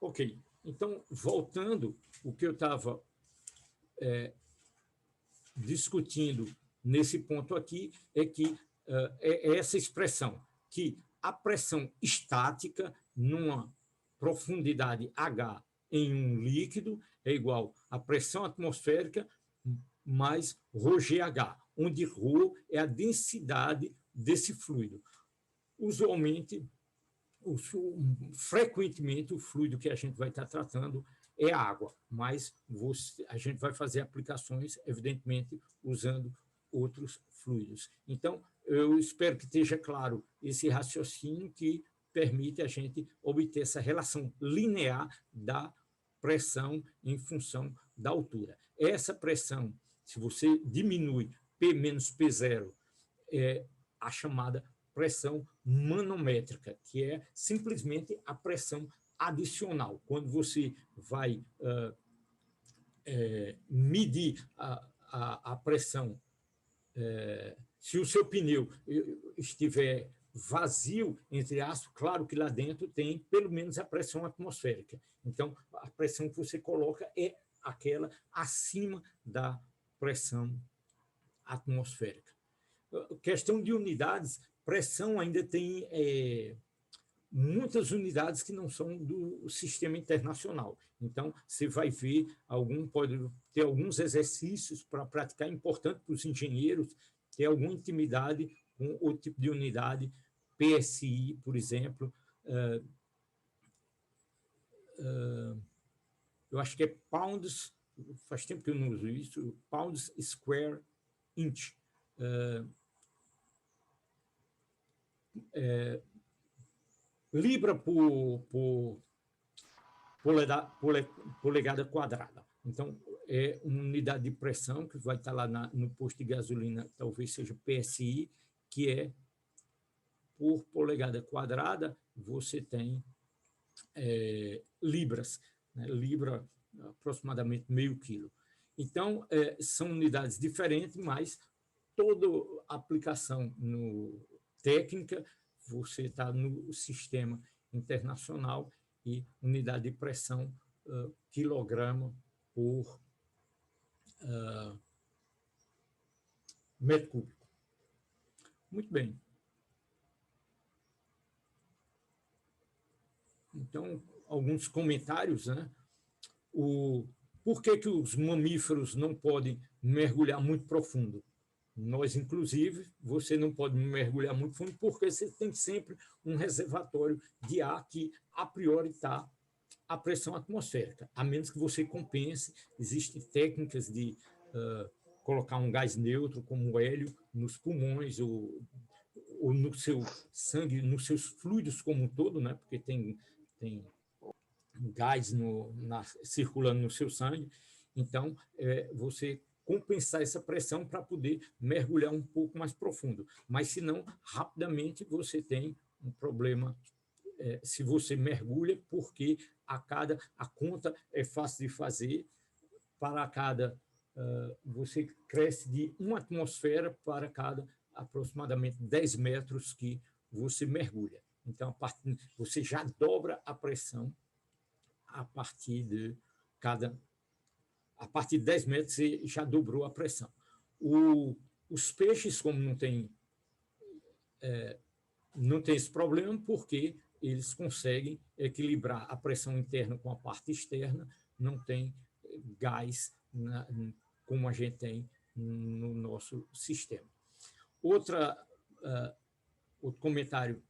Ok, então, voltando, o que eu estava discutindo nesse ponto aqui é que é essa expressão, que a pressão estática numa profundidade H em um líquido é igual à pressão atmosférica mais ρgH, onde ρ é a densidade desse fluido. Usualmente, frequentemente, o fluido que a gente vai estar tratando é água, mas a gente vai fazer aplicações, evidentemente, usando outros fluidos. Então, eu espero que esteja claro esse raciocínio que permite a gente obter essa relação linear da pressão em função da altura. Essa pressão, se você diminui P menos P0, é a chamada pressão manométrica, que é simplesmente a pressão adicional. Quando você vai medir a pressão, se o seu pneu estiver vazio, entre aspas, claro que lá dentro tem pelo menos a pressão atmosférica. Então, a pressão que você coloca é aquela acima da pressão atmosférica. Questão de unidades, pressão ainda tem muitas unidades que não são do sistema internacional. Então, você vai ver, pode ter alguns exercícios para praticar, é importante para os engenheiros ter alguma intimidade com o tipo de unidade, PSI, por exemplo, eu acho que é pounds, faz tempo que eu não uso isso, pounds square inch. Libra por polegada quadrada. Então, é uma unidade de pressão que vai estar lá no posto de gasolina, talvez seja PSI, que é por polegada quadrada, você tem libras, né? Libra aproximadamente meio quilo. Então, são unidades diferentes, mas toda aplicação técnica, você está no sistema internacional e unidade de pressão quilograma por metro cúbico. Muito bem. Então, alguns comentários, né? Por que os mamíferos não podem mergulhar muito profundo? Nós, inclusive, você não pode mergulhar muito fundo porque você tem sempre um reservatório de ar que, a priori, está à pressão atmosférica, a menos que você compense. Existem técnicas de colocar um gás neutro, como o hélio, nos pulmões ou no seu sangue, nos seus fluidos como um todo, né? Porque tem gás circulando no seu sangue. Então, você compensar essa pressão para poder mergulhar um pouco mais profundo. Mas, senão, rapidamente você tem um problema se você mergulha, porque a conta é fácil de fazer, você cresce de uma atmosfera para cada aproximadamente 10 metros que você mergulha. Então, você já dobra a pressão a partir de 10 metros, você já dobrou a pressão. Os peixes, como não tem esse problema, porque eles conseguem equilibrar a pressão interna com a parte externa, não tem gás como a gente tem no nosso sistema. Outro comentário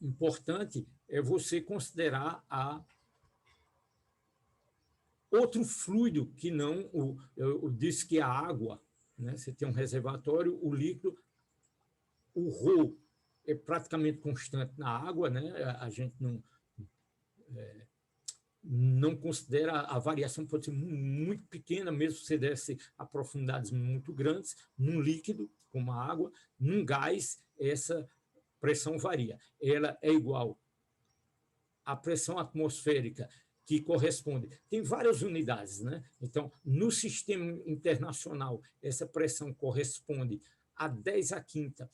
importante é você considerar outro fluido que não eu disse que a água, né? Você tem um reservatório, o líquido, o ρ é praticamente constante na água, né? A gente não considera, a variação pode ser muito pequena, mesmo se você desse a profundidades muito grandes, num líquido, como a água, num gás, essa pressão varia. Ela é igual à pressão atmosférica, que corresponde. Tem várias unidades, né? Então, no sistema internacional, essa pressão corresponde a 10 à quinta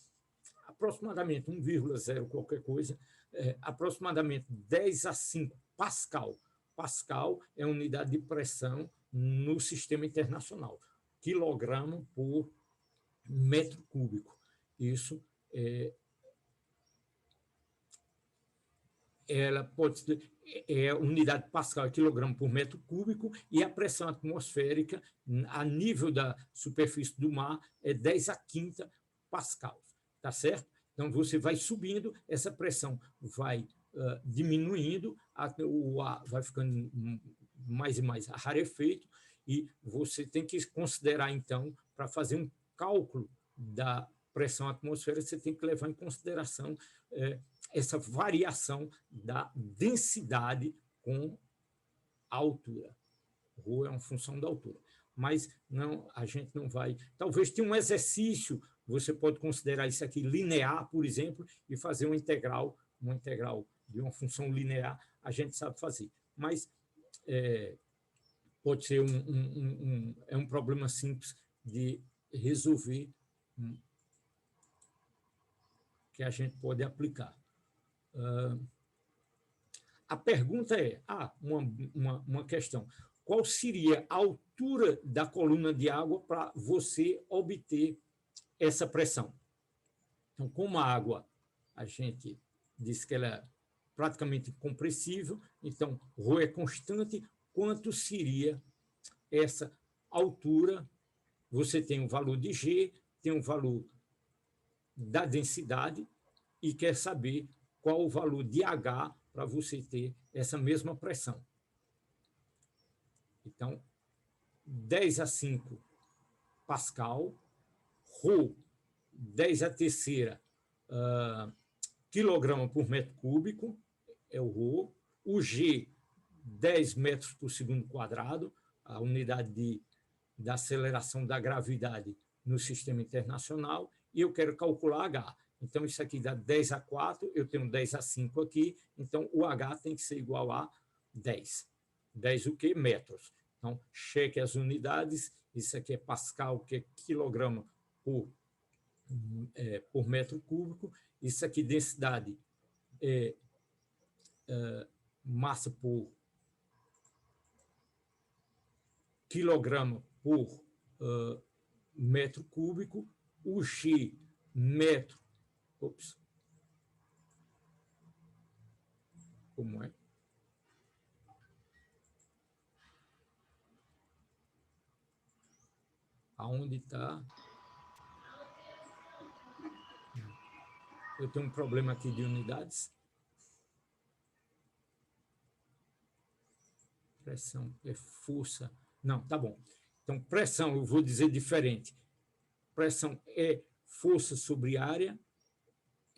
aproximadamente 1,0 qualquer coisa, aproximadamente 10 a 5 Pascal. Pascal é a unidade de pressão no sistema internacional, quilograma por metro cúbico. Isso ela pode ser, unidade Pascal é quilograma por metro cúbico, e a pressão atmosférica a nível da superfície do mar é 10 a quinta Pascal, tá certo? Então, você vai subindo, essa pressão vai diminuindo, o ar vai ficando mais e mais rarefeito, e você tem que considerar, então, para fazer um cálculo da pressão atmosférica, você tem que levar em consideração essa variação da densidade com a altura. Rho é uma função da altura. Mas não, a gente não vai... Talvez tenha um exercício, você pode considerar isso aqui linear, por exemplo, e fazer uma integral de uma função linear, a gente sabe fazer. Mas pode ser um problema simples de resolver, que a gente pode aplicar. A pergunta é, uma questão, qual seria a altura da coluna de água para você obter essa pressão? Então, como a água, a gente disse que ela é praticamente incompressível, então, ρ é constante, quanto seria essa altura? Você tem o valor de G, tem o valor da densidade, e quer saber qual o valor de H para você ter essa mesma pressão. Então, 10 a 5 Pascal, ρ, 10 a terceira quilograma por metro cúbico, é o ρ, o G, 10 metros por segundo quadrado, a unidade da aceleração da gravidade no sistema internacional, e eu quero calcular H. Então, isso aqui dá 10 a 4, eu tenho 10 a 5 aqui, então o H tem que ser igual a 10. 10 o quê? Metros. Então, cheque as unidades, isso aqui é Pascal, que é quilograma por metro cúbico, isso aqui densidade é massa por quilograma por metro cúbico, o G, metro. Ops. Como é? Aonde está? Eu tenho um problema aqui de unidades. Pressão é força. Não, tá bom. Então, pressão, eu vou dizer diferente. Pressão é força sobre área,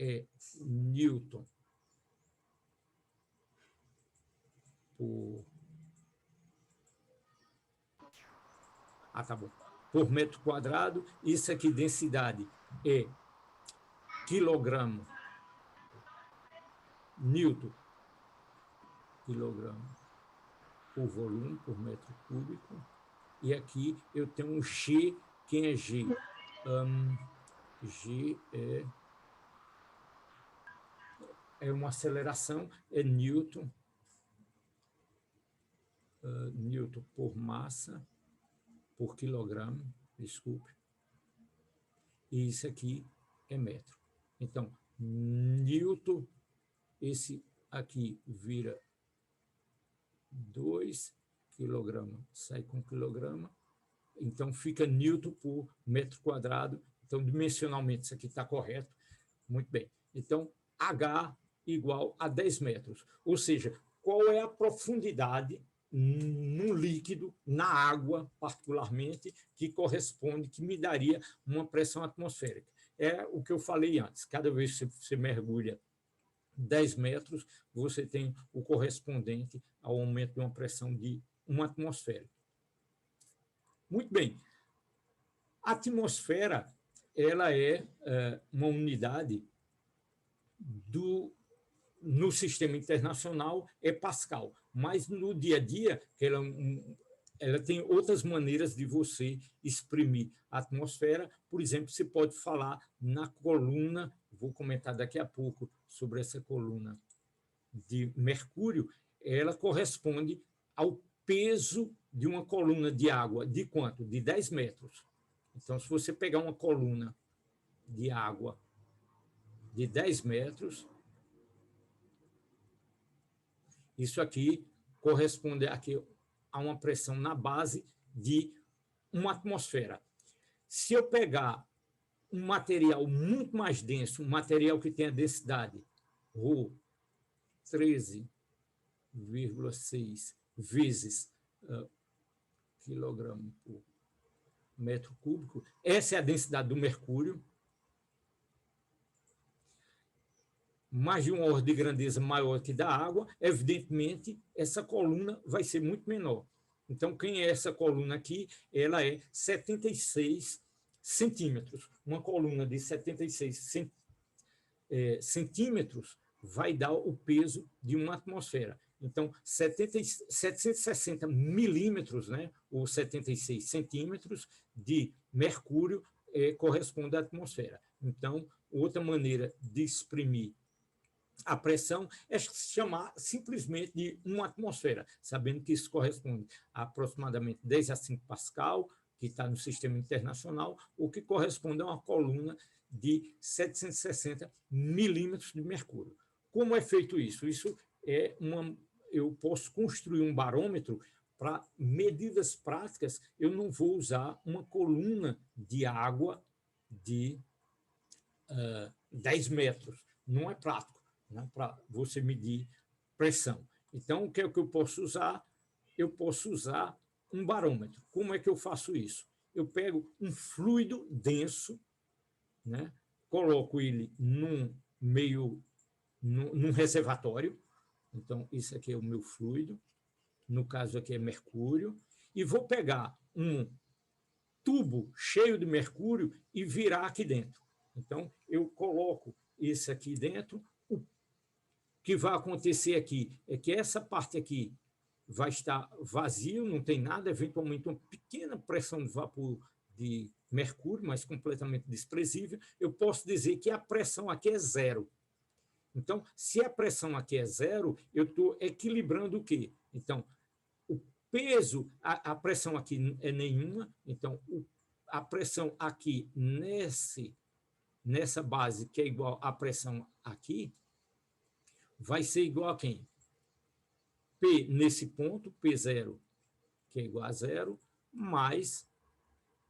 é Newton por... tá bom. Por metro quadrado. Isso aqui, densidade, é quilograma, Newton, quilograma por volume, por metro cúbico. E aqui eu tenho um G. Quem é G? G é uma aceleração, é Newton, Newton por massa, por quilograma, desculpe. E isso aqui é metro. Então, Newton, esse aqui vira 2 quilograma, sai com quilograma, então fica Newton por metro quadrado. Então, dimensionalmente, isso aqui está correto. Muito bem. Então, H igual a 10 metros. Ou seja, qual é a profundidade num líquido, na água, particularmente, que corresponde, que me daria uma pressão atmosférica? É o que eu falei antes. Cada vez que você mergulha 10 metros, você tem o correspondente ao aumento de uma pressão de 1 atmosfera. Muito bem. A atmosfera, ela é uma unidade no sistema internacional, é Pascal. Mas no dia a dia, que ela ela tem outras maneiras de você exprimir a atmosfera. Por exemplo, você pode falar na coluna, vou comentar daqui a pouco sobre essa coluna de mercúrio, ela corresponde ao peso de uma coluna de água. De quanto? De 10 metros. Então, se você pegar uma coluna de água de 10 metros, isso aqui corresponde aqui a uma pressão na base de uma atmosfera. Se eu pegar um material muito mais denso, um material que tenha densidade ρ 13,6 vezes quilograma por metro cúbico, essa é a densidade do mercúrio, mais de uma ordem de grandeza maior que da água, evidentemente, essa coluna vai ser muito menor. Então, quem é essa coluna aqui? Ela é 76 centímetros. Uma coluna de 76 centímetros vai dar o peso de uma atmosfera. Então, 760 milímetros, né, ou 76 centímetros de mercúrio corresponde à atmosfera. Então, outra maneira de exprimir a pressão é chamar simplesmente de uma atmosfera, sabendo que isso corresponde a aproximadamente 10 a 5 Pascal, que está no sistema internacional, o que corresponde a uma coluna de 760 milímetros de mercúrio. Como é feito isso? Eu posso construir um barômetro para medidas práticas. Eu não vou usar uma coluna de água de 10 metros. Não é prático, né, para você medir pressão. Então, o que é que eu posso usar? Eu posso usar um barômetro. Como é que eu faço isso? Eu pego um fluido denso, né, coloco ele num reservatório. Então, isso aqui é o meu fluido, no caso aqui é mercúrio, e vou pegar um tubo cheio de mercúrio e virar aqui dentro. Então, eu coloco esse aqui dentro. O que vai acontecer aqui é que essa parte aqui vai estar vazio, não tem nada, eventualmente uma pequena pressão de vapor de mercúrio, mas completamente desprezível. Eu posso dizer que a pressão aqui é zero. Então, se a pressão aqui é zero, eu estou equilibrando o quê? Então, o peso, a pressão aqui é nenhuma, então a pressão aqui nessa base, que é igual à pressão aqui, vai ser igual a quem? P nesse ponto, P0, que é igual a zero, mais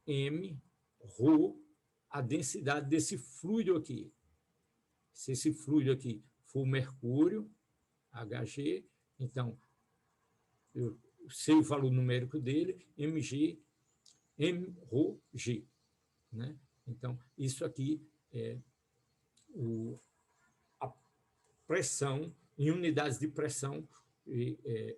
M, ρ, a densidade desse fluido aqui. Se esse fluido aqui for mercúrio, Hg, então, eu sei o valor numérico dele, mg, mρg, né? Então, isso aqui é a pressão, em unidades de pressão,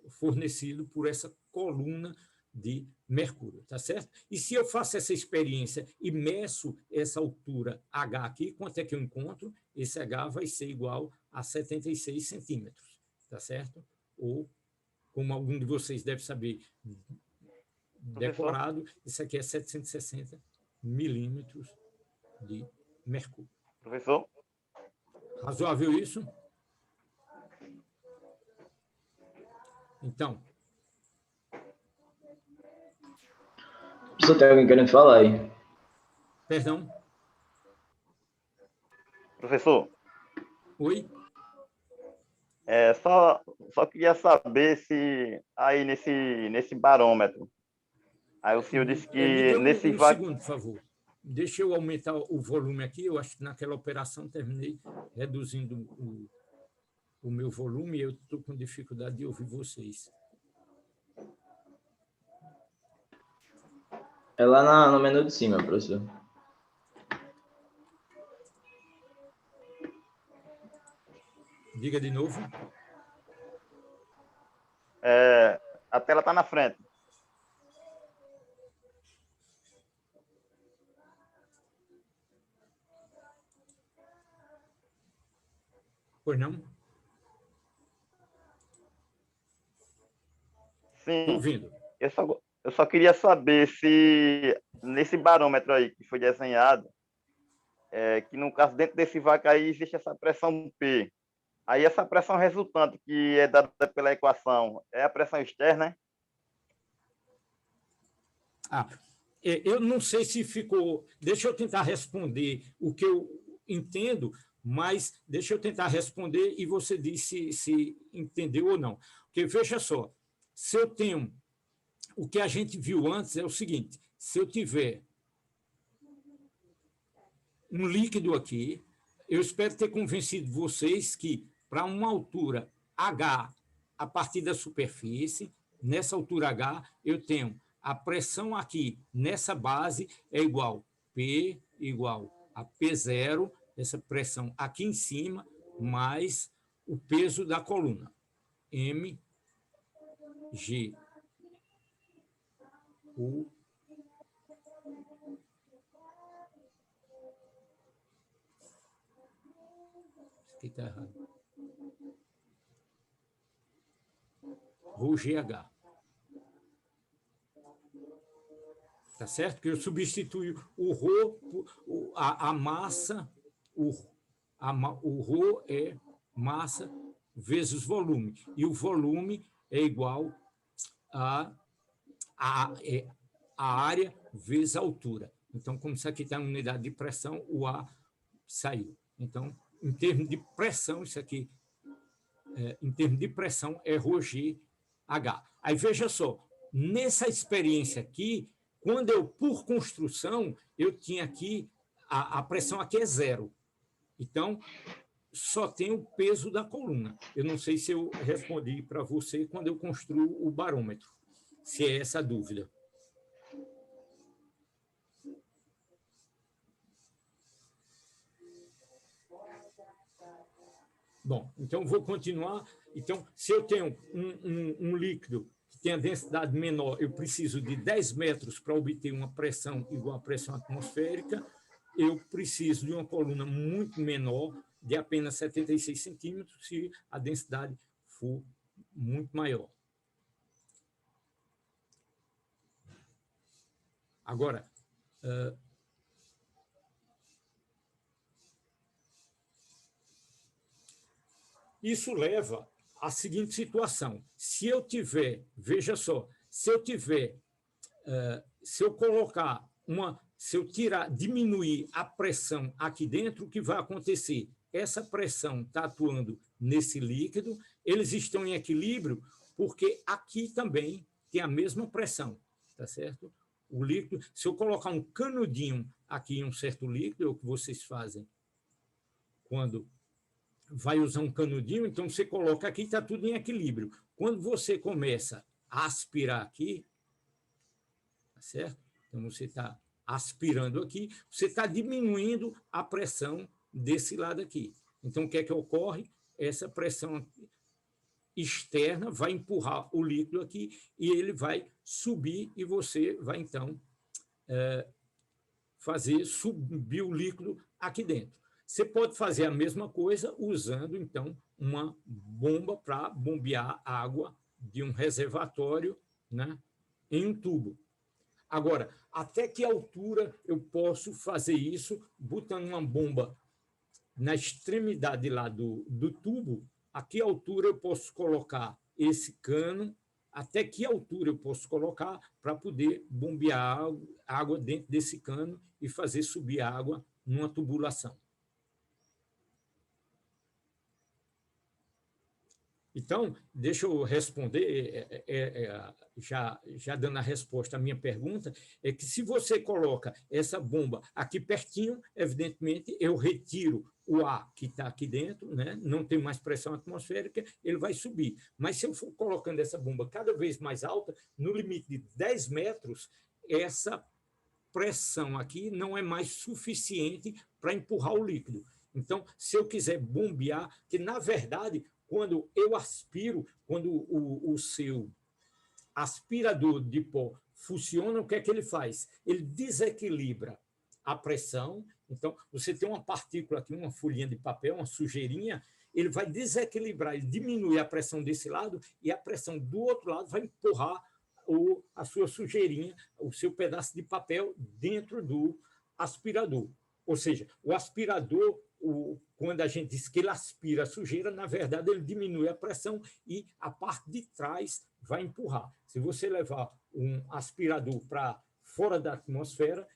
fornecido por essa coluna de mercúrio, tá certo? E se eu faço essa experiência e meço essa altura H aqui, quanto é que eu encontro? Esse H vai ser igual a 76 centímetros, tá certo? Ou, como algum de vocês deve saber, decorado, isso aqui é 760 milímetros de mercúrio. Professor? Razoável isso? Então. Professor, tem alguém querendo falar aí? Perdão? Professor? Oi? Só queria saber se aí nesse barômetro, aí o senhor disse Me que dê nesse um segundo, por favor. Deixa eu aumentar o volume aqui. Eu acho que naquela operação terminei reduzindo o meu volume e eu estou com dificuldade de ouvir vocês. É lá no menu de cima, professor. Diga de novo. a tela está na frente. Pois não? Sim. Estou ouvindo. Eu Eu só queria saber se nesse barômetro aí que foi desenhado, que no caso dentro desse vácuo aí existe essa pressão P. Aí essa pressão resultante que é dada pela equação é a pressão externa, né? Eu não sei se ficou... Deixa eu tentar responder o que eu entendo, mas deixa eu tentar responder e você diz se entendeu ou não. Porque, veja só, se eu tenho... O que a gente viu antes é o seguinte, se eu tiver um líquido aqui, eu espero ter convencido vocês que, para uma altura H a partir da superfície, nessa altura H, eu tenho a pressão aqui nessa base é igual P igual a P0, essa pressão aqui em cima, mais o peso da coluna, mg U aqui está errado. Rho GH. Tá certo? Que eu substituo o Rho, a massa, o Rho é massa vezes volume. E o volume é igual a área vezes a altura. Então, como isso aqui está em unidade de pressão, o A saiu. Então, em termos de pressão, isso aqui, em termos de pressão, é ρgH. Aí, veja só, nessa experiência aqui, quando eu, por construção, eu tinha aqui, a pressão aqui é 0. Então, só tem o peso da coluna. Eu não sei se eu respondi para você quando eu construo o barômetro, se é essa a dúvida. Bom, então vou continuar. Então, se eu tenho um líquido que tem a densidade menor, eu preciso de 10 metros para obter uma pressão igual à pressão atmosférica, eu preciso de uma coluna muito menor, de apenas 76 centímetros, se a densidade for muito maior. Agora, isso leva à seguinte situação. Se eu tiver, veja só, se eu colocar se eu diminuir a pressão aqui dentro, o que vai acontecer? Essa pressão está atuando nesse líquido, eles estão em equilíbrio, porque aqui também tem a mesma pressão, tá certo? O líquido, se eu colocar um canudinho aqui em um certo líquido, é o que vocês fazem quando vai usar um canudinho, então você coloca aqui e está tudo em equilíbrio. Quando você começa a aspirar aqui, tá certo? Então você está aspirando aqui, você está diminuindo a pressão desse lado aqui. Então, o que é que ocorre? Essa pressão externa vai empurrar o líquido aqui e ele vai subir e você vai, então, fazer subir o líquido aqui dentro. Você pode fazer a mesma coisa usando, então, uma bomba para bombear água de um reservatório, né, em um tubo. Agora, até que altura eu posso fazer isso botando uma bomba na extremidade lá do tubo? A que altura eu posso colocar esse cano? Até que altura eu posso colocar para poder bombear água dentro desse cano e fazer subir a água numa tubulação? Então, deixa eu responder, já dando a resposta à minha pergunta, é que se você coloca essa bomba aqui pertinho, evidentemente, eu retiro o ar que está aqui dentro, né? Não tem mais pressão atmosférica, ele vai subir. Mas se eu for colocando essa bomba cada vez mais alta, no limite de 10 metros, essa pressão aqui não é mais suficiente para empurrar o líquido. Então, se eu quiser bombear, que na verdade, quando eu aspiro, quando o seu aspirador de pó funciona, o que é que ele faz? Ele desequilibra a pressão. Então, você tem uma partícula aqui, uma folhinha de papel, uma sujeirinha, ele vai desequilibrar, ele diminui a pressão desse lado e a pressão do outro lado vai empurrar a sua sujeirinha, o seu pedaço de papel dentro do aspirador. Ou seja, o aspirador, quando a gente diz que ele aspira a sujeira, na verdade, ele diminui a pressão e a parte de trás vai empurrar. Se você levar um aspirador para fora da atmosfera,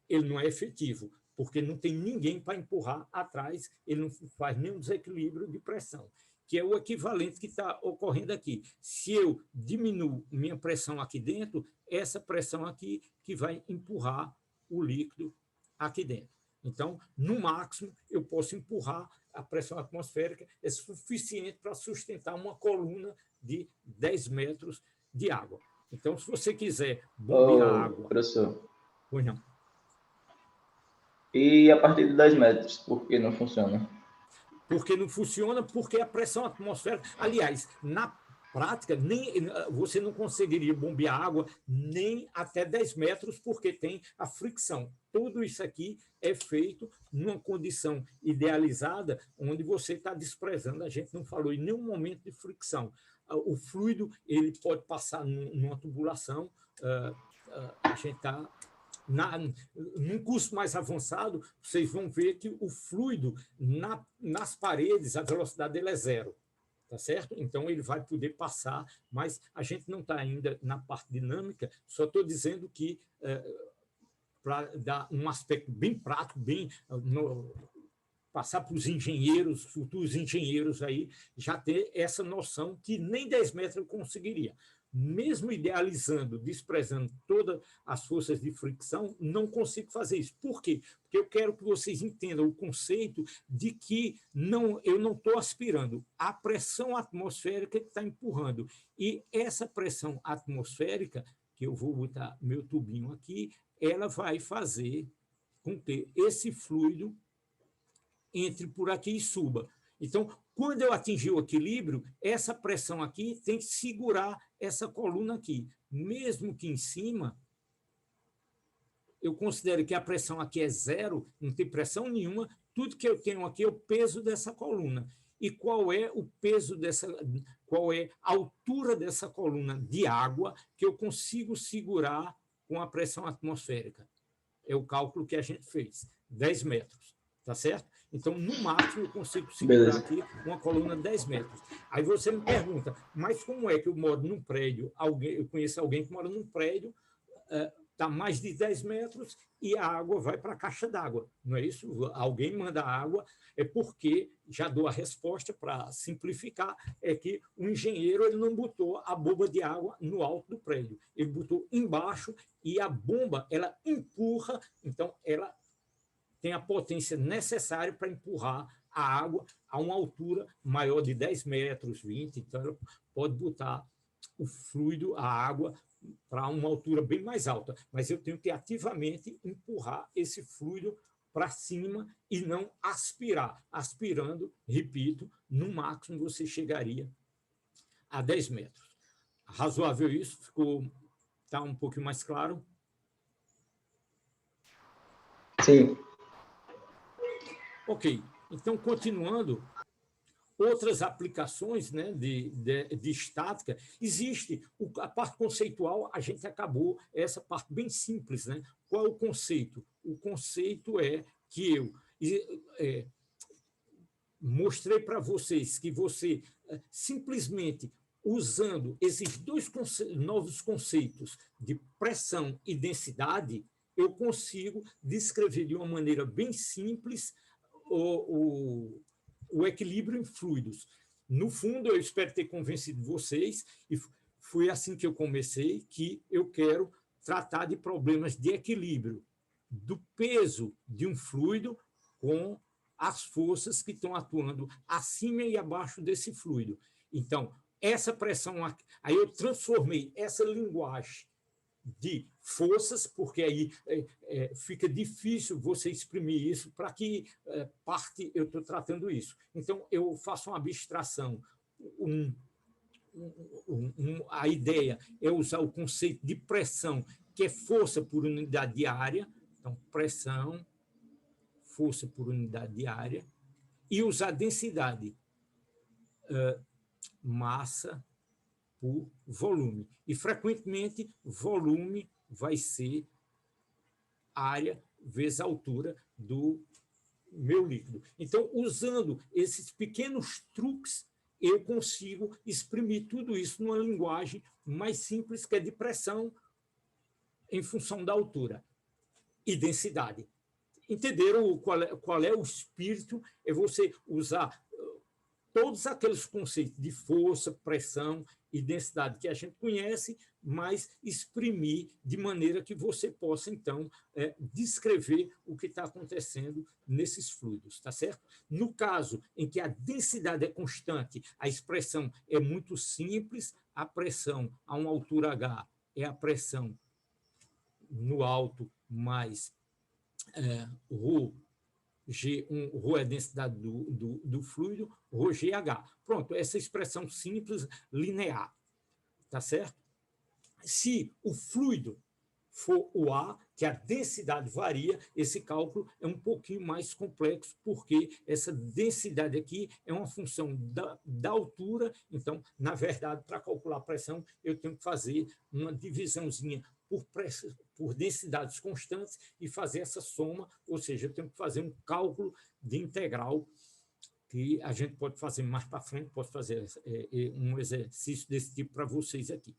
ele não é efetivo, porque não tem ninguém para empurrar atrás, ele não faz nenhum desequilíbrio de pressão, que é o equivalente que está ocorrendo aqui. Se eu diminuo minha pressão aqui dentro, essa pressão aqui que vai empurrar o líquido aqui dentro. Então, no máximo, eu posso empurrar a pressão atmosférica, é suficiente para sustentar uma coluna de 10 metros de água. Então, se você quiser bombear água... Professor. Pois não. E a partir de 10 metros, por que não funciona? Porque não funciona, porque a pressão atmosférica... Aliás, na prática, você não conseguiria bombear água nem até 10 metros, porque tem a fricção. Tudo isso aqui é feito numa condição idealizada, onde você está desprezando, a gente não falou em nenhum momento de fricção. O fluido ele pode passar numa tubulação, a gente está... Num curso mais avançado, vocês vão ver que o fluido nas paredes, a velocidade dele é zero. Tá certo? Então, ele vai poder passar, mas a gente não está ainda na parte dinâmica, só estou dizendo que, para dar um aspecto bem prático, passar para os engenheiros, futuros engenheiros aí, já ter essa noção que nem 10 metros eu conseguiria. Mesmo idealizando, desprezando todas as forças de fricção, não consigo fazer isso. Por quê? Porque eu quero que vocês entendam o conceito de que eu não estou aspirando. A pressão atmosférica está empurrando. E essa pressão atmosférica, que eu vou botar meu tubinho aqui, ela vai fazer com que esse fluido entre por aqui e suba. Então, quando eu atingir o equilíbrio, essa pressão aqui tem que segurar essa coluna aqui. Mesmo que em cima, eu considero que a pressão aqui é zero, não tem pressão nenhuma, tudo que eu tenho aqui é o peso dessa coluna. E qual é o peso qual é a altura dessa coluna de água que eu consigo segurar com a pressão atmosférica? É o cálculo que a gente fez, 10 metros, tá certo? Então, no máximo, eu consigo segurar aqui uma coluna de 10 metros. Aí você me pergunta, mas como é que eu moro num prédio, eu conheço alguém que mora num prédio, está mais de 10 metros e a água vai para a caixa d'água, não é isso? Alguém manda água, é porque, já dou a resposta para simplificar, é que o engenheiro ele não botou a bomba de água no alto do prédio, ele botou embaixo e a bomba ela empurra, então ela tem a potência necessária para empurrar a água a uma altura maior de 10 metros, 20, então ela pode botar o fluido, a água, para uma altura bem mais alta, mas eu tenho que ativamente empurrar esse fluido para cima e não aspirar. Aspirando, repito, no máximo você chegaria a 10 metros. Razoável isso? Está um pouquinho mais claro? Sim. Ok, então, continuando, outras aplicações, né, de estática, existe a parte conceitual, a gente acabou essa parte bem simples. Né? Qual é o conceito? O conceito é que eu mostrei para vocês que você, simplesmente usando esses dois novos conceitos de pressão e densidade, eu consigo descrever de uma maneira bem simples o equilíbrio em fluidos. No fundo, eu espero ter convencido vocês, e foi assim que eu comecei, que eu quero tratar de problemas de equilíbrio do peso de um fluido com as forças que estão atuando acima e abaixo desse fluido. Então, essa pressão, aí eu transformei essa linguagem de forças, porque aí fica difícil você exprimir isso, para que parte eu estou tratando isso. Então, eu faço uma abstração. A ideia é usar o conceito de pressão, que é força por unidade de área, então, pressão, força por unidade de área, e usar densidade, massa por volume. E, frequentemente, volume vai ser área vezes a altura do meu líquido. Então, usando esses pequenos truques, eu consigo exprimir tudo isso numa linguagem mais simples, que é de pressão em função da altura e densidade. Entenderam qual é o espírito? É você usar todos aqueles conceitos de força, pressão e densidade que a gente conhece, mas exprimir de maneira que você possa, então, descrever o que está acontecendo nesses fluidos, tá certo? No caso em que a densidade é constante, a expressão é muito simples, a pressão a uma altura H é a pressão no alto mais ρ G1, ρ é a densidade do fluido, ρgh. Pronto, essa expressão simples, linear, tá certo? Se o fluido for o A, que a densidade varia, esse cálculo é um pouquinho mais complexo, porque essa densidade aqui é uma função da altura. Então, na verdade, para calcular a pressão, eu tenho que fazer uma divisãozinha por densidades constantes e fazer essa soma, ou seja, eu tenho que fazer um cálculo de integral, que a gente pode fazer mais para frente, posso fazer um exercício desse tipo para vocês aqui.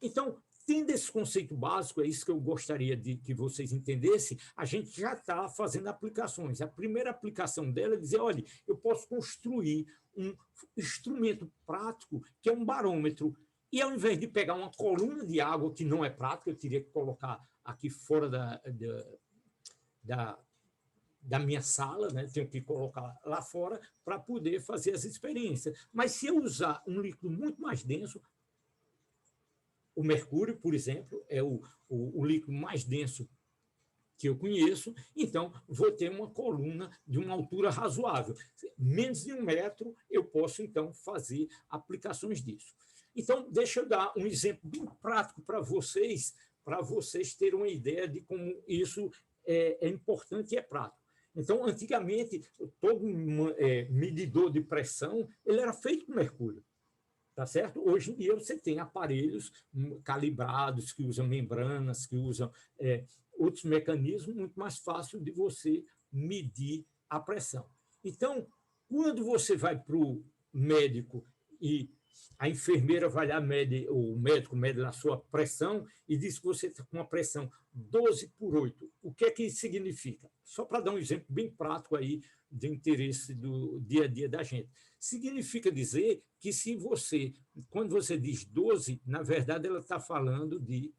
Então, tendo esse conceito básico, é isso que eu gostaria de que vocês entendessem, a gente já está fazendo aplicações. A primeira aplicação dela é dizer, olha, eu posso construir um instrumento prático, que é um barômetro, e ao invés de pegar uma coluna de água, que não é prática, eu teria que colocar aqui fora da minha sala, né? Tenho que colocar lá fora para poder fazer as experiências. Mas se eu usar um líquido muito mais denso, o mercúrio, por exemplo, é o líquido mais denso que eu conheço, então vou ter uma coluna de uma altura razoável. Menos de 1 metro, eu posso, então, fazer aplicações disso. Então, deixa eu dar um exemplo bem prático para vocês terem uma ideia de como isso é importante e é prático. Então, antigamente, todo medidor de pressão ele era feito com mercúrio. Tá certo? Hoje em dia você tem aparelhos calibrados, que usam membranas, que usam outros mecanismos, muito mais fácil de você medir a pressão. Então, quando você vai para o médico e a enfermeira vai lá, o médico mede a sua pressão e diz que você está com uma pressão 12/8. O que é que isso significa? Só para dar um exemplo bem prático aí de interesse do dia a dia da gente. Significa dizer que se você, quando você diz 12, na verdade ela está falando de,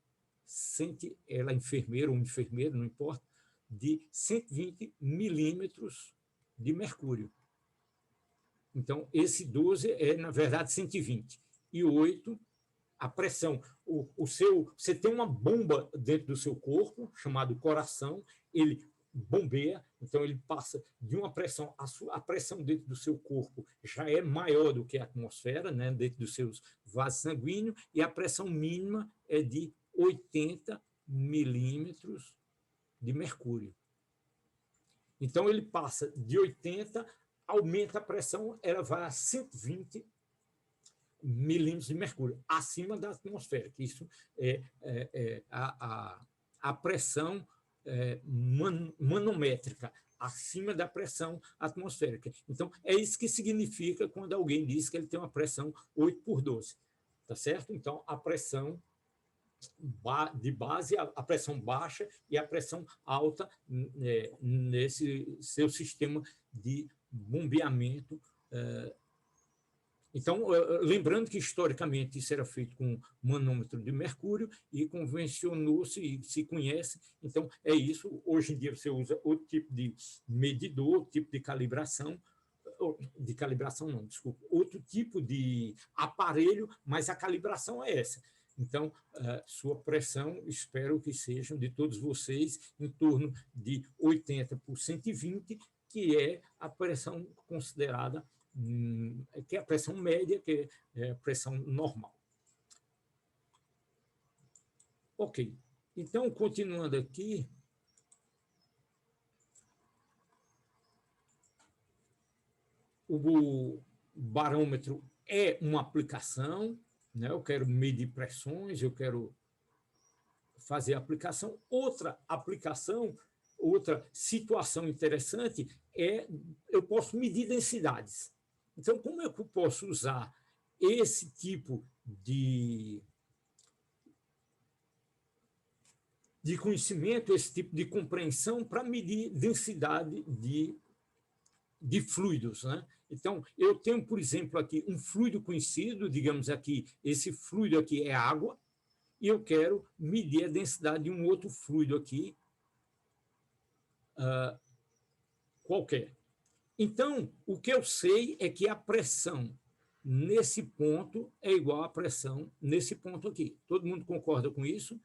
ela é enfermeira ou enfermeiro, não importa, de 120 milímetros de mercúrio. Então, esse 12 é, na verdade, 120. E 8, a pressão. Você tem uma bomba dentro do seu corpo, chamado coração, ele bombeia, então ele passa de uma pressão, a pressão dentro do seu corpo já é maior do que a atmosfera, né, dentro dos seus vasos sanguíneos, e a pressão mínima é de 80 milímetros de mercúrio. Então, ele passa de 80, aumenta a pressão, ela vai a 120 milímetros de mercúrio, acima da atmosfera, que isso é a pressão manométrica, acima da pressão atmosférica. Então, é isso que significa quando alguém diz que ele tem uma pressão 8/12, tá certo? Então, a pressão de base, a pressão baixa e a pressão alta nesse seu sistema de bombeamento. Então, lembrando que, historicamente, isso era feito com manômetro de mercúrio e convencionou-se e se conhece. Então, é isso. Hoje em dia, você usa outro tipo de medidor, outro tipo de calibração, não, desculpa, outro tipo de aparelho, mas a calibração é essa. Então, sua pressão, espero que sejam de todos vocês em torno de 80/120, que é a pressão considerada, que é a pressão média, que é a pressão normal. Ok. Então, continuando aqui, o barômetro é uma aplicação, né? Eu quero medir pressões, eu quero fazer aplicação. Outra aplicação, outra situação interessante é eu posso medir densidades. Então, como é que eu posso usar esse tipo de conhecimento, esse tipo de compreensão para medir densidade de fluidos, né? Então, eu tenho, por exemplo, aqui um fluido conhecido, digamos aqui, esse fluido aqui é água, e eu quero medir a densidade de um outro fluido aqui, qualquer. Então, o que eu sei é que a pressão nesse ponto é igual à pressão nesse ponto aqui. Todo mundo concorda com isso?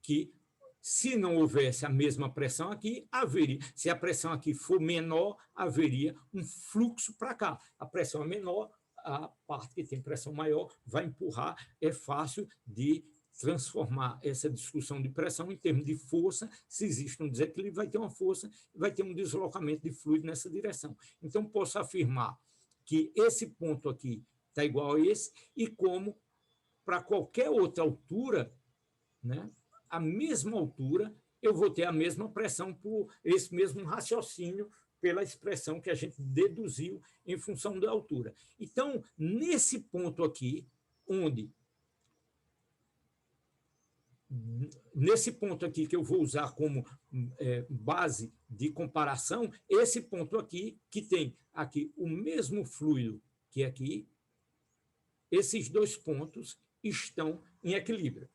Que se não houvesse a mesma pressão aqui, haveria. Se a pressão aqui for menor, haveria um fluxo para cá. A pressão é menor, a parte que tem pressão maior vai empurrar. É fácil de transformar essa discussão de pressão em termos de força. Se existe um desequilíbrio, vai ter uma força, vai ter um deslocamento de fluido nessa direção. Então, posso afirmar que esse ponto aqui está igual a esse, e como para qualquer outra altura, né, a mesma altura, eu vou ter a mesma pressão por esse mesmo raciocínio, pela expressão que a gente deduziu em função da altura. Então, nesse ponto aqui, nesse ponto aqui que eu vou usar como base de comparação, esse ponto aqui, que tem aqui o mesmo fluido que aqui, esses dois pontos estão em equilíbrio.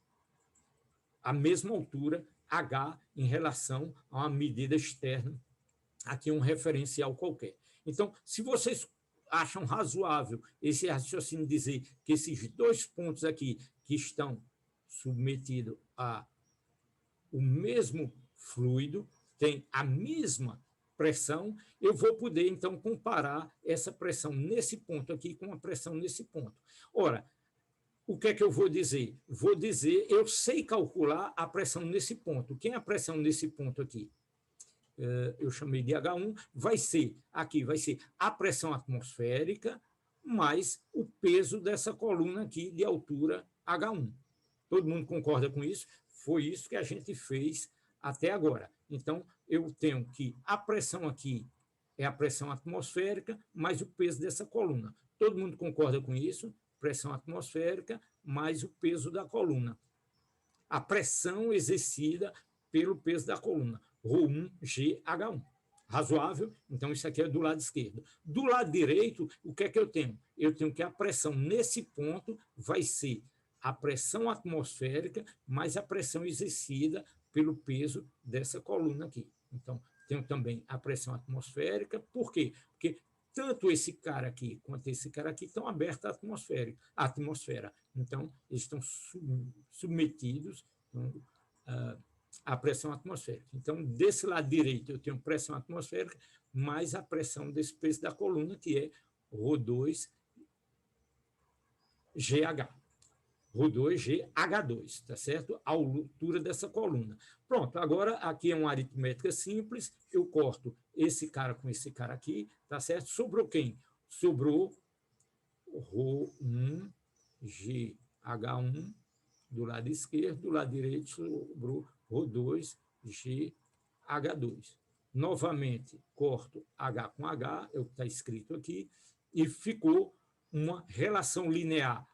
A mesma altura, H, em relação a uma medida externa, aqui um referencial qualquer. Então, se vocês acham razoável esse raciocínio dizer que esses dois pontos aqui que estão submetidos a o mesmo fluido têm a mesma pressão, eu vou poder, então, comparar essa pressão nesse ponto aqui com a pressão nesse ponto. Ora, o que é que eu vou dizer? Vou dizer, eu sei calcular a pressão nesse ponto. Quem é a pressão nesse ponto aqui? Eu chamei de H1, vai ser a pressão atmosférica mais o peso dessa coluna aqui de altura H1. Todo mundo concorda com isso? Foi isso que a gente fez até agora. Então, eu tenho que a pressão aqui é a pressão atmosférica mais o peso dessa coluna. Todo mundo concorda com isso? Pressão atmosférica mais o peso da coluna. A pressão exercida pelo peso da coluna, ρ1GH1. Razoável? Então, isso aqui é do lado esquerdo. Do lado direito, o que é que eu tenho? Eu tenho que a pressão nesse ponto vai ser a pressão atmosférica mais a pressão exercida pelo peso dessa coluna aqui. Então, tenho também a pressão atmosférica. Por quê? Porque tanto esse cara aqui quanto esse cara aqui estão abertos à atmosfera. Então, eles estão submetidos à pressão atmosférica. Então, desse lado direito, eu tenho pressão atmosférica mais a pressão desse peso da coluna, que é ρ2GH. ρ2GH2, tá certo? A altura dessa coluna. Pronto, agora aqui é uma aritmética simples, eu corto esse cara com esse cara aqui, tá certo? Sobrou quem? Sobrou ρ1GH1 do lado esquerdo, do lado direito sobrou ρ2GH2. Novamente, corto H com H, é o que está escrito aqui, e ficou uma relação linear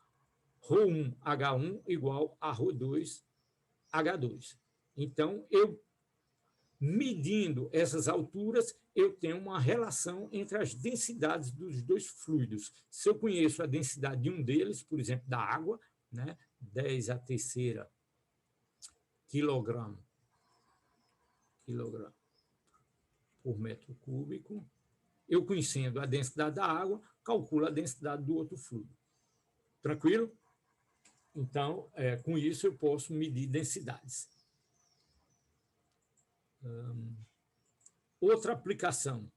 ρ1H1 igual a ρ2H2. Então, eu, medindo essas alturas, eu tenho uma relação entre as densidades dos dois fluidos. Se eu conheço a densidade de um deles, por exemplo, da água, né, 10 a terceira quilograma por metro cúbico, eu conhecendo a densidade da água, calculo a densidade do outro fluido. Tranquilo? Então, com isso, eu posso medir densidades. Outra aplicação.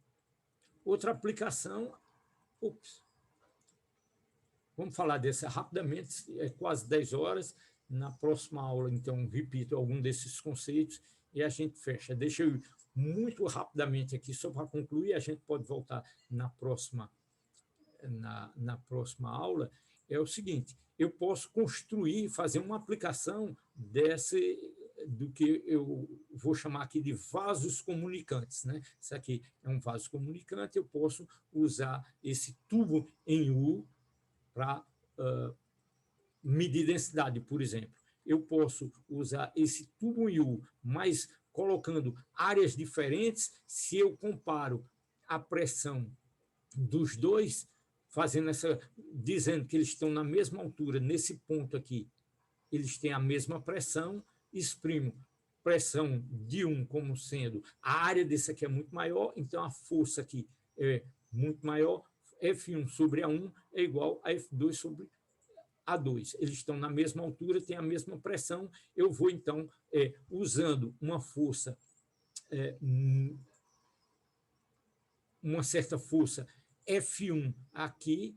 Vamos falar dessa rapidamente, é quase 10 horas. Na próxima aula, então, repito algum desses conceitos e a gente fecha. Deixa eu ir muito rapidamente aqui, só para concluir, a gente pode voltar na próxima aula. é o seguinte, eu posso construir, fazer uma aplicação do que eu vou chamar aqui de vasos comunicantes, né? Isso aqui é um vaso comunicante, eu posso usar esse tubo em U para medir densidade, por exemplo. Eu posso usar esse tubo em U, mas colocando áreas diferentes, se eu comparo a pressão dos dois, dizendo que eles estão na mesma altura, nesse ponto aqui, eles têm a mesma pressão, exprimo pressão de um como sendo a área desse aqui é muito maior, então a força aqui é muito maior, F1 sobre A1 é igual a F2 sobre A2. Eles estão na mesma altura, têm a mesma pressão, eu vou, então, usando uma força, uma certa força F1 aqui,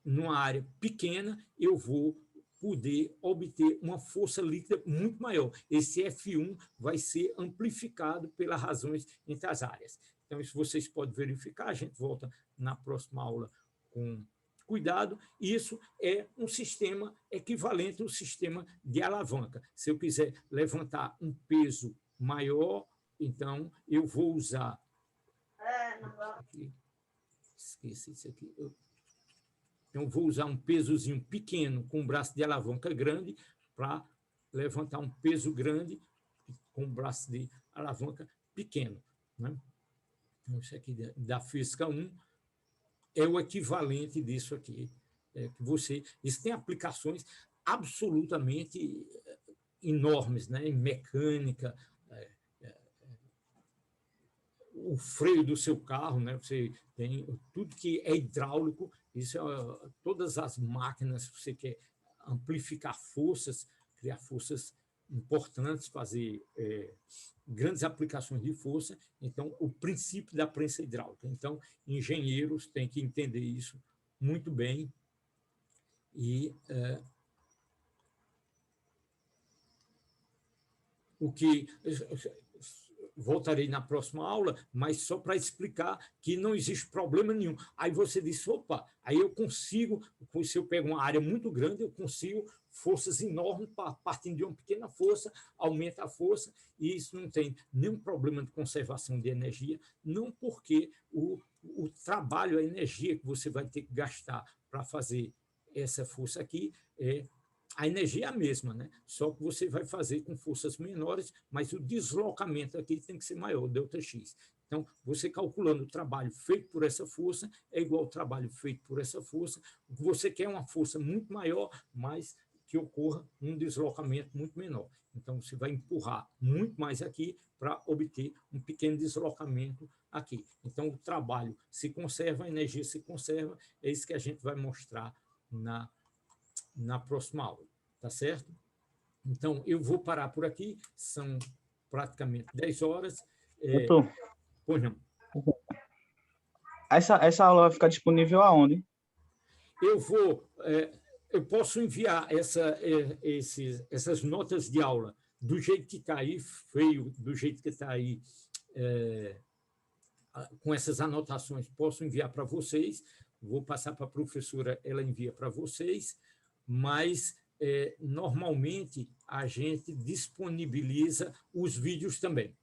numa área pequena, eu vou poder obter uma força líquida muito maior. Esse F1 vai ser amplificado pelas razões entre as áreas. Então, isso vocês podem verificar, a gente volta na próxima aula com cuidado. Isso é um sistema equivalente ao sistema de alavanca. Se eu quiser levantar um peso maior, então eu vou usar... Esqueci isso aqui. Então, vou usar um pesozinho pequeno com um braço de alavanca grande para levantar um peso grande com um braço de alavanca pequeno, né? Então, isso aqui da física 1 é o equivalente disso aqui. Isso tem aplicações absolutamente enormes, né? Em mecânica, o freio do seu carro, né? Você tem tudo que é hidráulico, isso todas as máquinas, você quer amplificar forças, criar forças importantes, fazer grandes aplicações de força, então, o princípio da prensa hidráulica. Então, engenheiros têm que entender isso muito bem e o que... Voltarei na próxima aula, mas só para explicar que não existe problema nenhum. Aí você diz, opa, aí eu consigo, se eu pego uma área muito grande, eu consigo forças enormes, partindo de uma pequena força, aumenta a força, e isso não tem nenhum problema de conservação de energia, não porque o trabalho, a energia que você vai ter que gastar para fazer essa força aqui a energia é a mesma, né? Só que você vai fazer com forças menores, mas o deslocamento aqui tem que ser maior, ΔX. Então, você calculando o trabalho feito por essa força é igual ao trabalho feito por essa força. Você quer uma força muito maior, mas que ocorra um deslocamento muito menor. Então, você vai empurrar muito mais aqui para obter um pequeno deslocamento aqui. Então, o trabalho se conserva, a energia se conserva, é isso que a gente vai mostrar na próxima aula, tá certo? Então, eu vou parar por aqui, são praticamente 10 horas. Doutor, Pois não. Essa aula vai ficar disponível aonde? Eu posso enviar essas notas de aula do jeito que está aí, feio, do jeito que está aí, com essas anotações, posso enviar para vocês, vou passar para a professora, ela envia para vocês, mas normalmente a gente disponibiliza os vídeos também.